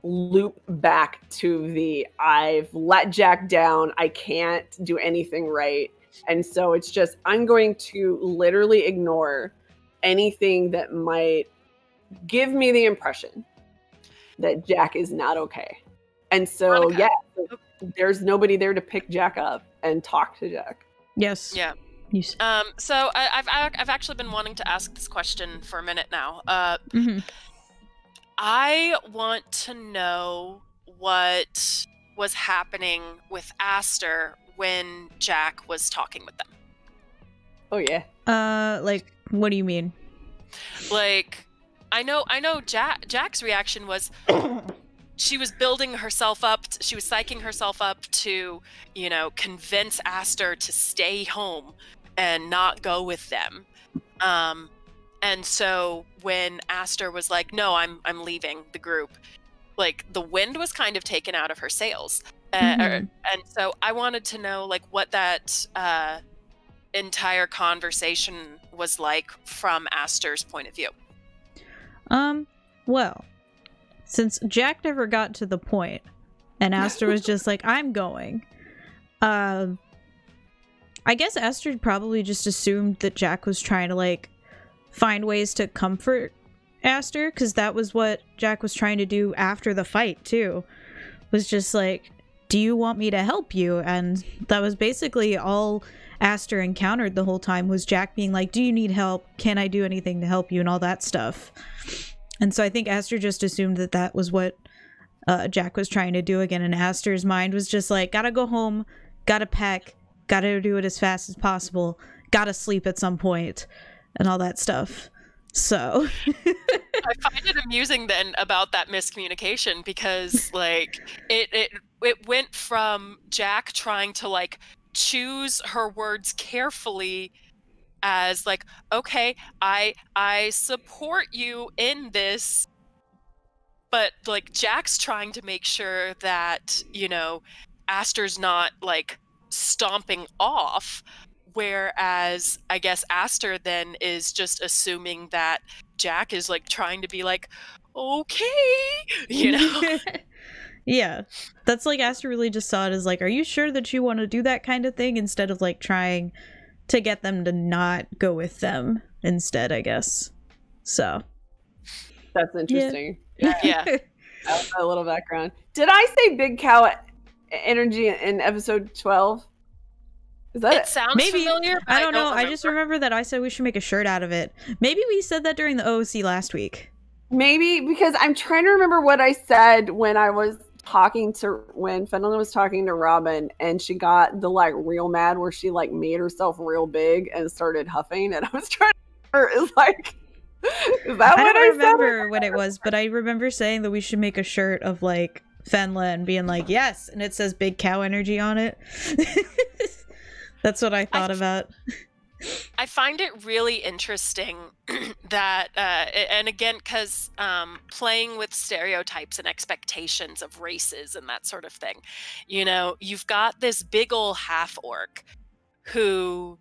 loop back to the I've let Jack down, I can't do anything right. And so it's just, I'm going to literally ignore anything that might give me the impression that Jack is not okay. And so, there's nobody there to pick Jack up and talk to Jack. Yes. Yeah. So I've actually been wanting to ask this question for a minute now. I want to know what was happening with Aster when Jack was talking with them. Oh yeah. Like, what do you mean? Like, I know Jack's reaction was she was building herself up, she was psyching herself up to, convince Aster to stay home and not go with them. And so when Aster was like, no, I'm leaving the group, like the wind was kind of taken out of her sails. And so I wanted to know like what that entire conversation was like from Aster's point of view. Well, since Jack never got to the point and Aster was just like, I'm going, I guess Aster probably just assumed that Jack was trying to like find ways to comfort Aster, because that was what Jack was trying to do after the fight too, was just like, do you want me to help you? And that was basically all Aster encountered the whole time, was Jack being like, do you need help? Can I do anything to help you? And all that stuff. And so I think Aster just assumed that that was what Jack was trying to do again. And Aster's mind was just like, gotta go home, gotta pack, gotta do it as fast as possible, gotta sleep at some point, and all that stuff. So I find it amusing then about that miscommunication, because like it went from Jack trying to like choose her words carefully as like, okay, I support you in this, but like Jack's trying to make sure that, Aster's not like stomping off, whereas I guess Aster then is just assuming that Jack is like trying to be like, okay, Yeah, that's like Aster really just saw it as like, are you sure that you want to do that kind of thing, instead of like trying to get them to not go with them instead, I guess. So that's interesting. Yeah. A little background. Did I say big cow energy in episode 12? Is that it? Sounds maybe familiar. I don't know. I just remember that I said we should make a shirt out of it. Maybe we said that during the OOC last week. Maybe, because I'm trying to remember what I said when I was when Fenelon was talking to Robin, and she got the like real mad where she like made herself real big and started huffing, and I was trying to remember, is that I what don't I remember said? what it was, but I remember saying that we should make a shirt of like Fenla being like, yes, and it says big cow energy on it. That's what I thought about. I find it really interesting that, and again, because playing with stereotypes and expectations of races and that sort of thing, you've got this big ol' half-orc who,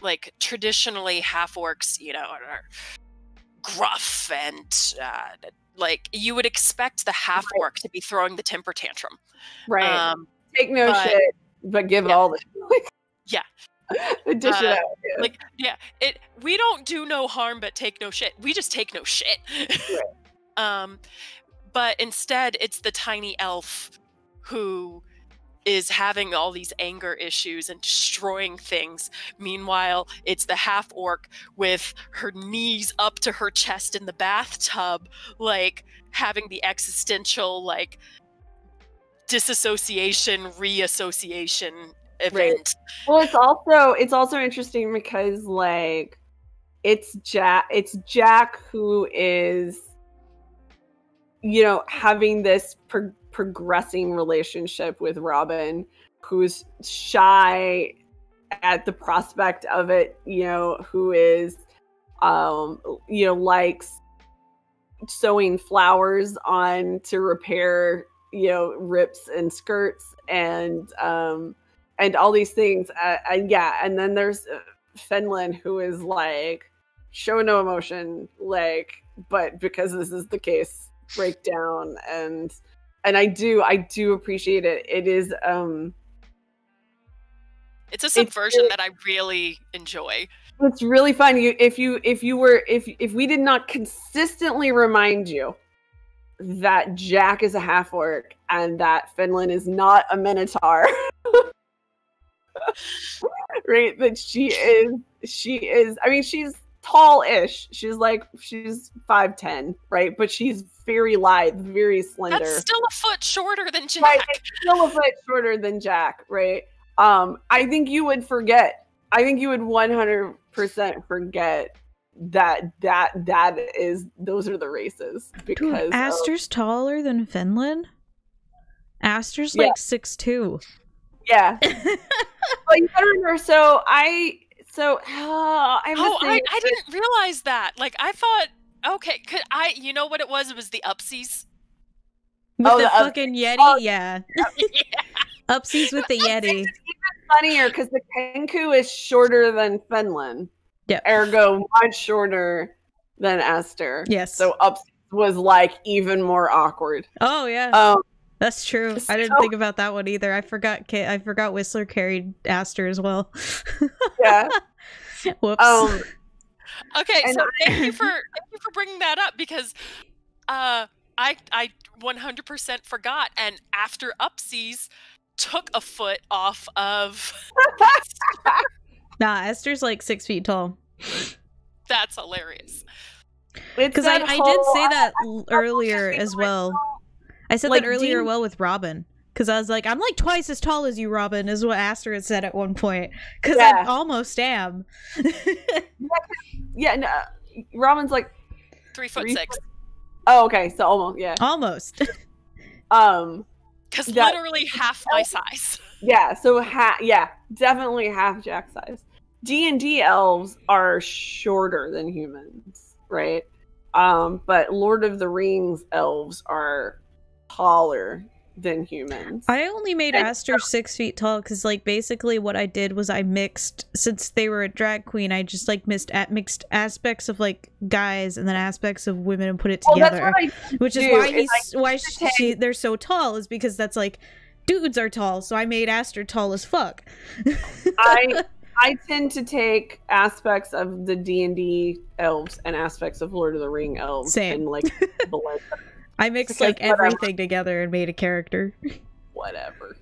like, traditionally half-orcs, are gruff and like you would expect the half orc to be throwing the temper tantrum. Right. Take no shit, but give it all the yeah. Dish it out. Yeah. Like we don't do no harm but take no shit. We just take no shit. Right. But instead it's the tiny elf who is having all these anger issues and destroying things. Meanwhile, it's the half orc with her knees up to her chest in the bathtub, like having the existential like disassociation, reassociation event. Right. Well, it's also interesting because like it's Jack who is, you know, having this progressing relationship with Robin, who's shy at the prospect of it, you know, who is you know, likes sewing flowers on to repair, you know, rips and skirts and all these things. And then there's Fenlin, who is like show no emotion, like, but because this is the case, break down. And I do appreciate it. It is it's a subversion that I really enjoy. It's really fun. If we did not consistently remind you that Jack is a half orc and that Fenlin is not a minotaur, right? That she is. I mean, she's tall-ish. She's 5'10", right? But she's very lithe, very slender. That's still a foot shorter than Jack. Right, it's still a foot shorter than Jack, right? I think you would forget. I think you would 100% forget that is those are the races, because dude, Aster's taller than Fenlin. Aster's like 6'2". Yeah. Well, you gotta remember. I didn't realize that. Like I thought, okay, you know what it was? It was the upsies. With the fucking Yeti, yeah. Upsies with the Yeti. It's even funnier because the Kenku is shorter than Fenlin. Yeah. Ergo, much shorter than Aster. Yes. So Upsies was like even more awkward. Oh yeah. That's true. I didn't think about that one either. I forgot Whistler carried Aster as well. Yeah. Whoops. Okay, so thank you for bringing that up, because I 100% forgot, and after Upsies took a foot off of Nah, Aster's like 6 feet tall. That's hilarious. Because I did say that earlier as well. I said that earlier with Robin. Because I was like, I'm like twice as tall as you, Robin, is what Aster had said at one point. Because I almost am. Yeah, no, Robin's like 3'6". Oh, okay, so almost, yeah. Almost. Because literally half my size. Yeah, so definitely half Jack's size. D&D elves are shorter than humans, right? But Lord of the Rings elves are taller than humans. I only made Aster 6 feet tall because, like, basically what I did was I mixed, since they were a drag queen, I just like mixed aspects of like guys and then aspects of women and put it together. Which is why they're so tall, is because that's like dudes are tall, so I made Aster tall as fuck. I tend to take aspects of the D&D elves and aspects of Lord of the Ring elves and like blend them. I mixed like everything together and made a character. Whatever.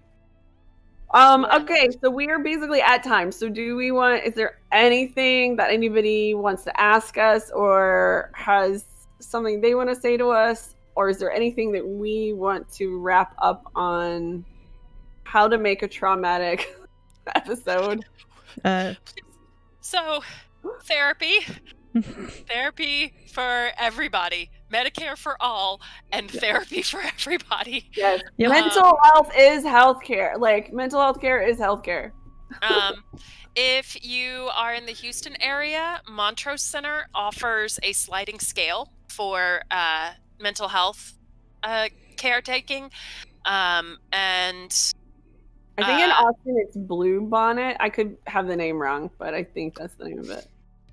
Okay, so we are basically at time. So is there anything that anybody wants to ask us, or has something they want to say to us, or is there anything that we want to wrap up on how to make a traumatic episode? So, therapy for everybody, Medicare for all, and therapy for everybody. Yes. Mental health is healthcare. Like, mental health care is healthcare. If you are in the Houston area, Montrose Center offers a sliding scale for mental health caretaking, and I think in Austin it's Blue Bonnet. I could have the name wrong, but I think that's the name of it.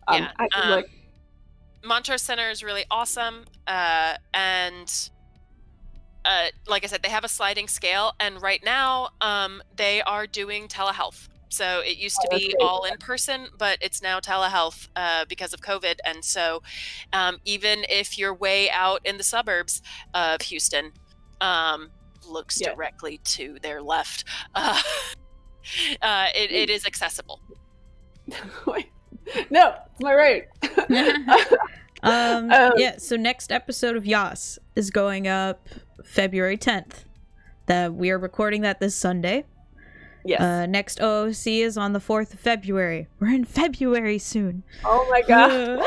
I could look. Montrose Center is really awesome, and like I said, they have a sliding scale, and right now they are doing telehealth. So it used to be all in person, but it's now telehealth because of COVID. And so even if you're way out in the suburbs of Houston, looks directly to their left, it is accessible. Wait. No, it's my right. Yeah, so next episode of Yas is going up February 10th. We are recording that this Sunday. Yes. Next OOC is on the 4th of February. We're in February soon. Oh my god.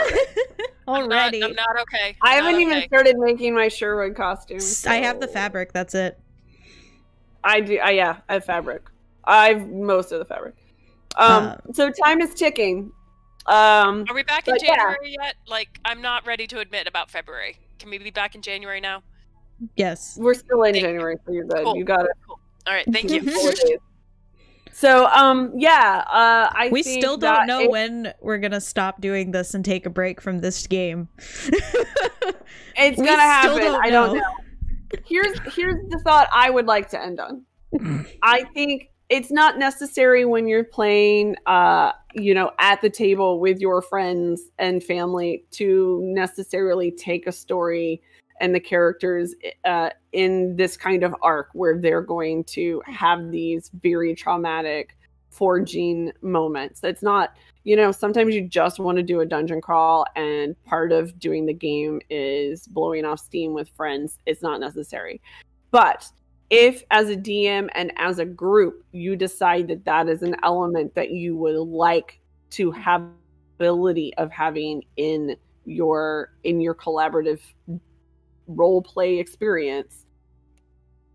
Already. I'm not okay. I haven't even started making my Sherwood costume. So... I have the fabric, that's it. I do. Yeah, I have fabric. I've most of the fabric. So time is ticking. Are we back in January yet? Like, I'm not ready to admit about February. Can we be back in January now? Yes. We're still in January, so you're good. Cool. You got it. Cool. All right, thank you. So, I still don't know when we're gonna stop doing this and take a break from this game. It's gonna happen. I don't know. Here's the thought I would like to end on. I think it's not necessary when you're playing, at the table with your friends and family to necessarily take a story and the characters in this kind of arc where they're going to have these very traumatic forging moments. It's not, sometimes you just want to do a dungeon crawl and part of doing the game is blowing off steam with friends. It's not necessary. But if as a DM and as a group, you decide that that is an element that you would like to have ability of having in your collaborative role play experience,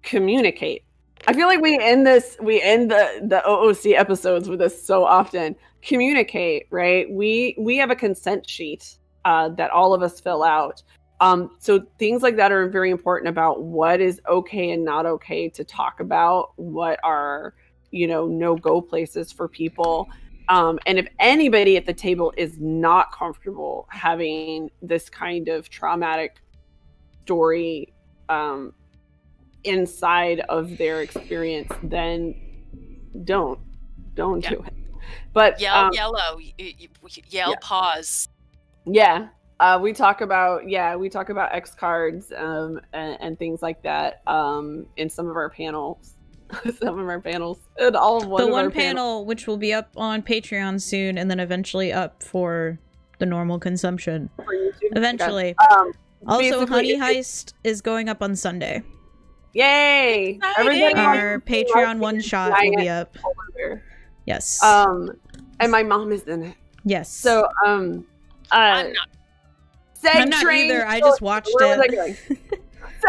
communicate. I feel like we end the OOC episodes with this so often. Communicate, right? We have a consent sheet that all of us fill out. So things like that are very important about what is okay and not okay to talk about, what are, no-go places for people. And if anybody at the table is not comfortable having this kind of traumatic story inside of their experience, then don't do it. But yell pause. Yeah. We talk about X cards and things like that in some of our panels. And all of the one panel which will be up on Patreon soon and then eventually up for the normal consumption. For YouTube? Eventually. Okay. Also, Honey Heist is going up on Sunday. Yay! Everybody, our Patreon one shot will be up. Yes. And my mom is in it. Yes. So I'm not. I'm not either. I just watched it.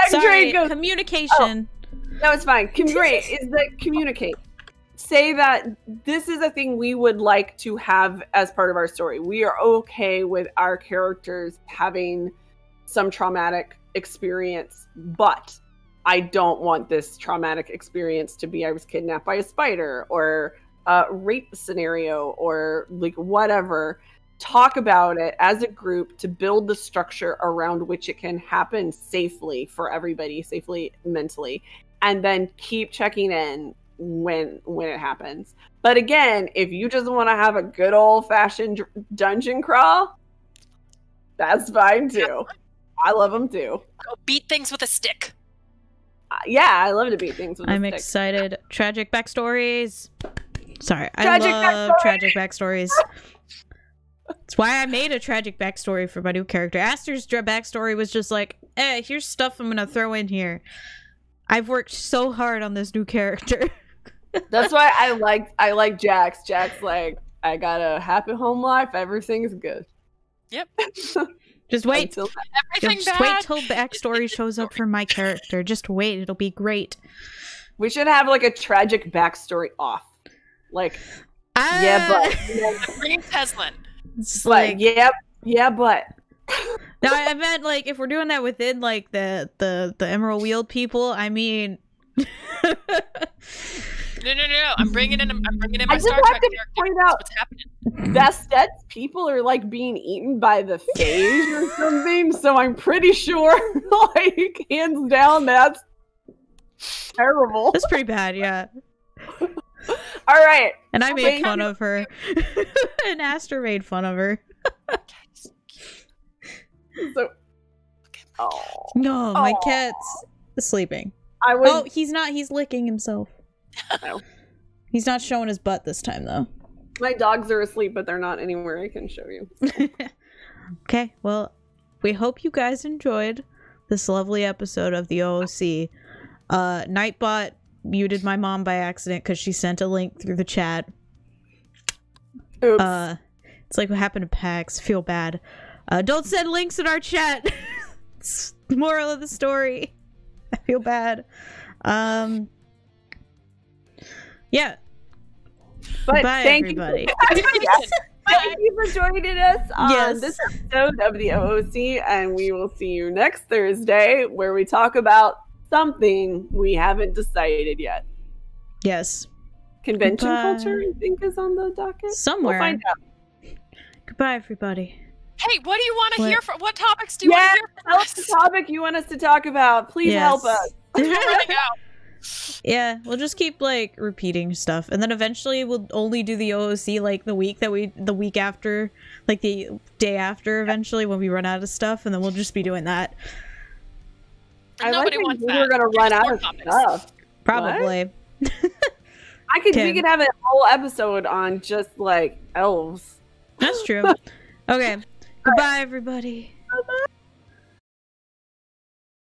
Sorry, communication. No, it's fine. Great is that communicate. Say that this is a thing we would like to have as part of our story. We are okay with our characters having some traumatic experience, but I don't want this traumatic experience to be I was kidnapped by a spider or a rape scenario or like whatever. Talk about it as a group to build the structure around which it can happen safely for everybody, safely mentally, and then keep checking in when it happens. But again, if you just want to have a good old-fashioned dungeon crawl, that's fine too. I love them too. Go beat things with a stick. Yeah, I love to beat things with a stick. I'm excited. Tragic backstories. Sorry, I love tragic backstories. That's why I made a tragic backstory for my new character. Aster's backstory was just like, here's stuff I'm gonna throw in here. I've worked so hard on this new character. That's why I like Jax. Jax like, I got a happy home life. Everything's good. Yep. Just wait. Everything just wait till backstory shows up for my character. Just wait. It'll be great. We should have like a tragic backstory off. Like, yeah, but bring Teslin. It's like, yeah, but. No, I meant like if we're doing that within like the Emerald Wield people. I mean, No. I'm bringing in my I just Star have Trek to character. point That's out what's happening. Bastette's people are like being eaten by the phage or something, so I'm pretty sure, like, hands down, that's terrible. That's pretty bad, yeah. All right. And I made fun of her. And Aster made fun of her. So, oh, No, my cat's sleeping. I would. Oh, he's not. He's licking himself. No. He's not showing his butt this time, though. My dogs are asleep, but they're not anywhere I can show you. Okay, well, we hope you guys enjoyed this lovely episode of the OOC. Nightbot muted my mom by accident because she sent a link through the chat. Oops. It's like what happened to PAX. Feel bad. Don't send links in our chat. It's the moral of the story. I feel bad. Yeah. But bye, thank everybody. Thank you for joining us on this episode of the OOC, and we will see you next Thursday, where we talk about something we haven't decided yet. Yes. Convention Goodbye. culture, I think, is on the docket. Somewhere. We'll find out. Goodbye, everybody. Hey, what do you want to What? hear from? What topics do you want to hear from Tell us? us the topic you want us to talk about. Please help us. We're running out. Yeah, we'll just keep like repeating stuff, and then eventually we'll only do the OOC like the week after, like the day after. Eventually, when we run out of stuff, and then we'll just be doing that. Nobody like wants we that. were gonna run out More of topics. stuff. Probably. We Okay. could have a whole episode on just like elves. That's true. Okay. Goodbye, everybody. Bye-bye.